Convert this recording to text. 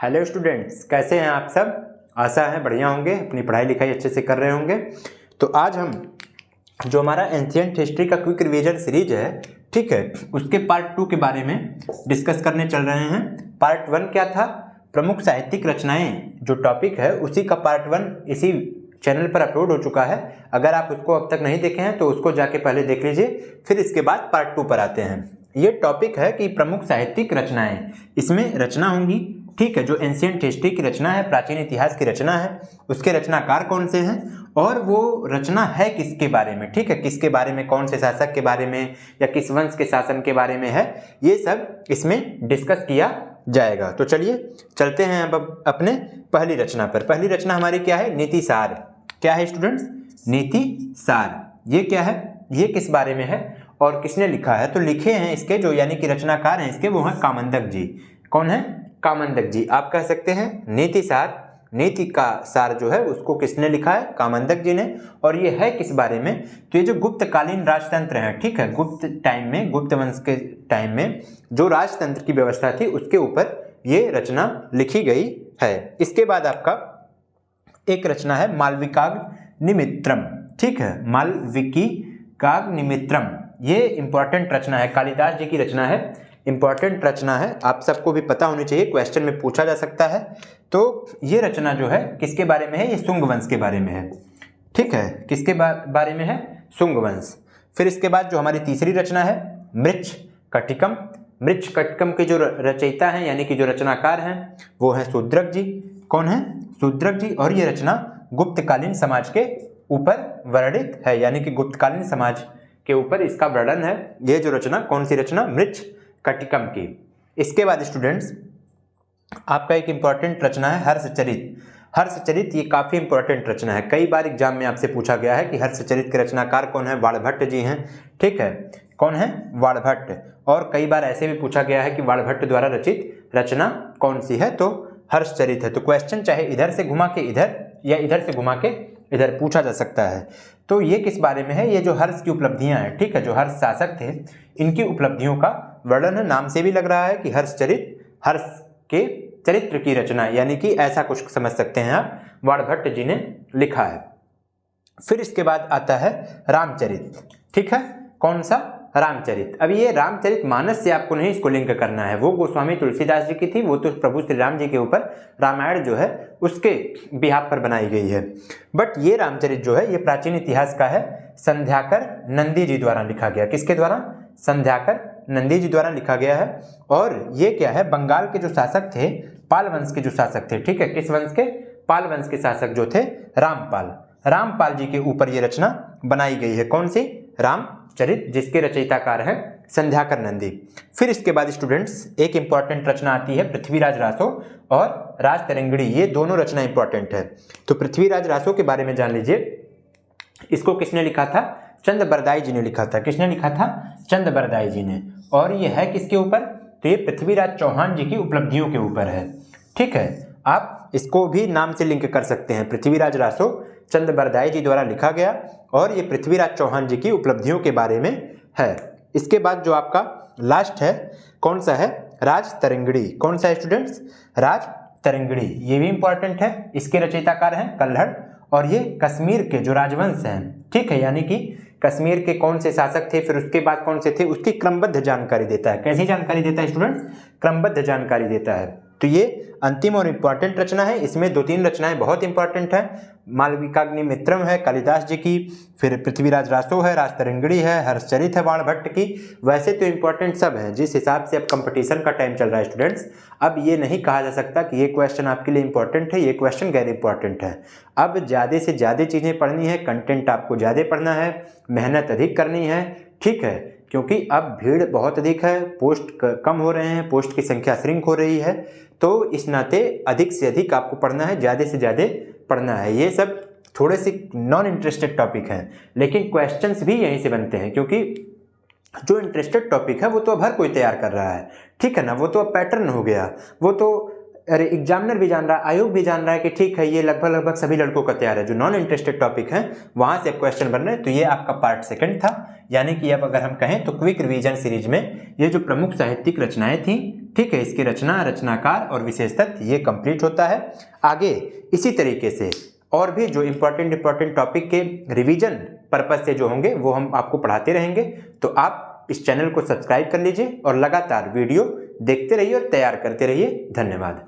Hello students, कैसे हैं आप सब। आशा है बढ़िया होंगे, अपनी पढ़ाई लिखाई अच्छे से कर रहे होंगे। तो आज हम जो हमारा एंशिएंट हिस्ट्री का क्विक रिवीजन सीरीज है, ठीक है, उसके पार्ट 2 के बारे में डिस्कस करने चल रहे हैं। पार्ट 1 क्या था, प्रमुख साहित्यिक रचनाएं, जो टॉपिक है उसी का पार्ट 1 इसी चैनल पर अपलोड हो चुका है। अगर आप उसको अब तक नहीं देखे हैं तो उसको जाके पहले देख लीजिए, फिर इसके बाद पार्ट 2 पर आते हैं। ये टॉपिक है कि प्रमुख साहित्यिक रचनाएं, इसमें रचना होंगी, ठीक है, जो एंशिएंट हिस्ट्री की रचना है, प्राचीन इतिहास की रचना है, उसके रचनाकार कौन से हैं और वो रचना है किसके बारे में, ठीक है, किसके बारे में, कौन से शासक के बारे में या किस वंश के शासन के बारे में है, ये सब इसमें डिस्कस किया जाएगा। तो चलिए चलते हैं अब अपने पहली रचना पर। पहली रचना हमारी क्या है, नीति सार। क्या है स्टूडेंट्स, नीति सार। ये क्या है, ये किस बारे में है और किसने लिखा है। तो लिखे हैं इसके जो यानी कि रचनाकार हैं इसके, वो हैं कामंदक जी। कौन है, कामंदक जी। आप कह सकते हैं नीति सार, नीति का सार जो है उसको किसने लिखा है, कामंदक जी ने। और ये है किस बारे में, तो ये जो गुप्तकालीन राजतंत्र है, ठीक है, गुप्त टाइम में, गुप्त वंश के टाइम में जो राजतंत्र की व्यवस्था थी उसके ऊपर ये रचना लिखी गई है। इसके बाद आपका एक रचना है मालविकाग्निमित्रम, ठीक है, मालविकाग्निमित्रम। ये इंपॉर्टेंट रचना है, कालिदास जी की रचना है, इंपॉर्टेंट रचना है, आप सबको भी पता होनी चाहिए, क्वेश्चन में पूछा जा सकता है। तो ये रचना जो है किसके बारे में है, ये शुंग वंश के बारे में है, ठीक है, किसके बारे में है, शुंग वंश। फिर इसके बाद जो हमारी तीसरी रचना है मृच्छकटिकम। मृच्छकटिकम के जो रचयिता हैं यानी कि जो रचनाकार हैं वो हैं शूद्रक जी। कौन है, शूद्रक जी। और ये रचना गुप्तकालीन समाज के ऊपर वर्णित है, यानी कि गुप्तकालीन समाज के ऊपर इसका वर्णन है। ये जो रचना, कौन सी रचना, मृच्छकटिकम की। इसके बाद स्टूडेंट्स आपका एक इंपॉर्टेंट रचना है हर्षचरित। हर्षचरित ये काफ़ी इंपॉर्टेंट रचना है, कई बार एग्जाम में आपसे पूछा गया है कि हर्षचरित के रचनाकार कौन है, वाणभट्ट जी हैं, ठीक है, कौन है, वाणभट्ट। और कई बार ऐसे भी पूछा गया है कि वाणभट्ट द्वारा रचित रचना कौन सी है, तो हर्षचरित है। तो क्वेश्चन चाहे इधर से घुमा के इधर या इधर से घुमा के इधर पूछा जा सकता है। तो ये किस बारे में है, ये जो हर्ष की उपलब्धियां हैं, ठीक है, जो हर्ष शासक थे इनकी उपलब्धियों का वर्णन है। नाम से भी लग रहा है कि हर्षचरित, हर्ष के चरित्र की रचना, यानी कि ऐसा कुछ समझ सकते हैं आप, वाणभट्ट जी ने लिखा है। फिर इसके बाद आता है रामचरित, ठीक है, कौन सा, रामचरित। अब ये रामचरित मानस से आपको नहीं इसको लिंक करना है, वो गोस्वामी तुलसीदास जी की थी, वो तो प्रभु श्री राम जी के ऊपर रामायण जो है उसके बिहाफ पर बनाई गई है। बट ये रामचरित जो है ये प्राचीन इतिहास का है, संध्याकर नंदी जी द्वारा लिखा गया। किसके द्वारा, संध्याकर नंदी जी द्वारा लिखा गया है। और ये क्या है, बंगाल के जो शासक थे, पाल वंश के जो शासक थे, ठीक है, किस वंश के, पाल वंश के शासक जो थे रामपाल, रामपाल जी के ऊपर ये रचना बनाई गई है। कौन सी, रामचरित, जिसके रचयिताकार हैं संध्याकर नंदी। फिर इसके बाद स्टूडेंट्स एक इंपॉर्टेंट रचना आती है पृथ्वीराज रासो और राजतरंगिणी। ये दोनों रचना इंपॉर्टेंट है। तो पृथ्वीराज रासो के बारे में जान लीजिए। इसको किसने लिखा था, चंद बरदाई जी ने लिखा था। किसने लिखा था, चंद बरदाई जी ने। और ये है किसके ऊपर, तो ये पृथ्वीराज चौहान जी की उपलब्धियों के ऊपर है, ठीक है। आप इसको भी नाम से लिंक कर सकते हैं, पृथ्वीराज रासो चंद बरदाई जी द्वारा लिखा गया और ये पृथ्वीराज चौहान जी की उपलब्धियों के बारे में है। इसके बाद जो आपका लास्ट है, कौन सा है, राजतरंगिणी। कौन सा है स्टूडेंट्स, राजतरंगिणी। ये भी इंपॉर्टेंट है, इसके रचयिताकार हैं कल्हड़ और ये कश्मीर के जो राजवंश हैं, ठीक है, यानी कि कश्मीर के कौन से शासक थे, फिर उसके बाद कौन से थे, उसकी क्रमबद्ध जानकारी देता है। कैसी जानकारी देता है स्टूडेंट्स, क्रमबद्ध जानकारी देता है। तो ये अंतिम और इम्पॉर्टेंट रचना है। इसमें 2-3 रचनाएं बहुत इंपॉर्टेंट हैं, मालविकाग्निमित्रम है कालिदास जी की, फिर पृथ्वीराज रासो है, राजतरंगिणी है, हर्षचरित है वाणभट्ट की। वैसे तो इंपॉर्टेंट सब हैं, जिस हिसाब से अब कंपटीशन का टाइम चल रहा है स्टूडेंट्स, अब ये नहीं कहा जा सकता कि ये क्वेश्चन आपके लिए इंपॉर्टेंट है, ये क्वेश्चन गैर इंपॉर्टेंट है। अब ज़्यादा से ज़्यादा चीज़ें पढ़नी है, कंटेंट आपको ज़्यादा पढ़ना है, मेहनत अधिक करनी है, ठीक है, क्योंकि अब भीड़ बहुत अधिक है, पोस्ट कम हो रहे हैं, पोस्ट की संख्या श्रिंक हो रही है। तो इस नाते अधिक से अधिक आपको पढ़ना है, ज़्यादा से ज़्यादा पढ़ना है। ये सब थोड़े से नॉन इंटरेस्टेड टॉपिक हैं, लेकिन क्वेश्चंस भी यहीं से बनते हैं, क्योंकि जो इंटरेस्टेड टॉपिक है वो तो अब हर कोई तैयार कर रहा है, ठीक है ना, वो तो अब पैटर्न हो गया, वो तो अरे एग्जामिनर भी जान रहा है, आयोग भी जान रहा है कि ठीक है ये लगभग सभी लड़कों का तैयार है। जो नॉन इंटरेस्टेड टॉपिक हैं वहाँ से क्वेश्चन बन रहे हैं। तो ये आपका पार्ट सेकंड था, यानी कि अब अगर हम कहें तो क्विक रिवीजन सीरीज में ये जो प्रमुख साहित्यिक रचनाएं थी, ठीक है, इसकी रचना, रचनाकार और विशेष तथ्य ये कंप्लीट होता है। आगे इसी तरीके से और भी जो इंपॉर्टेंट टॉपिक के रिवीजन पर्पज से जो होंगे वो हम आपको पढ़ाते रहेंगे। तो आप इस चैनल को सब्सक्राइब कर लीजिए और लगातार वीडियो देखते रहिए और तैयार करते रहिए। धन्यवाद।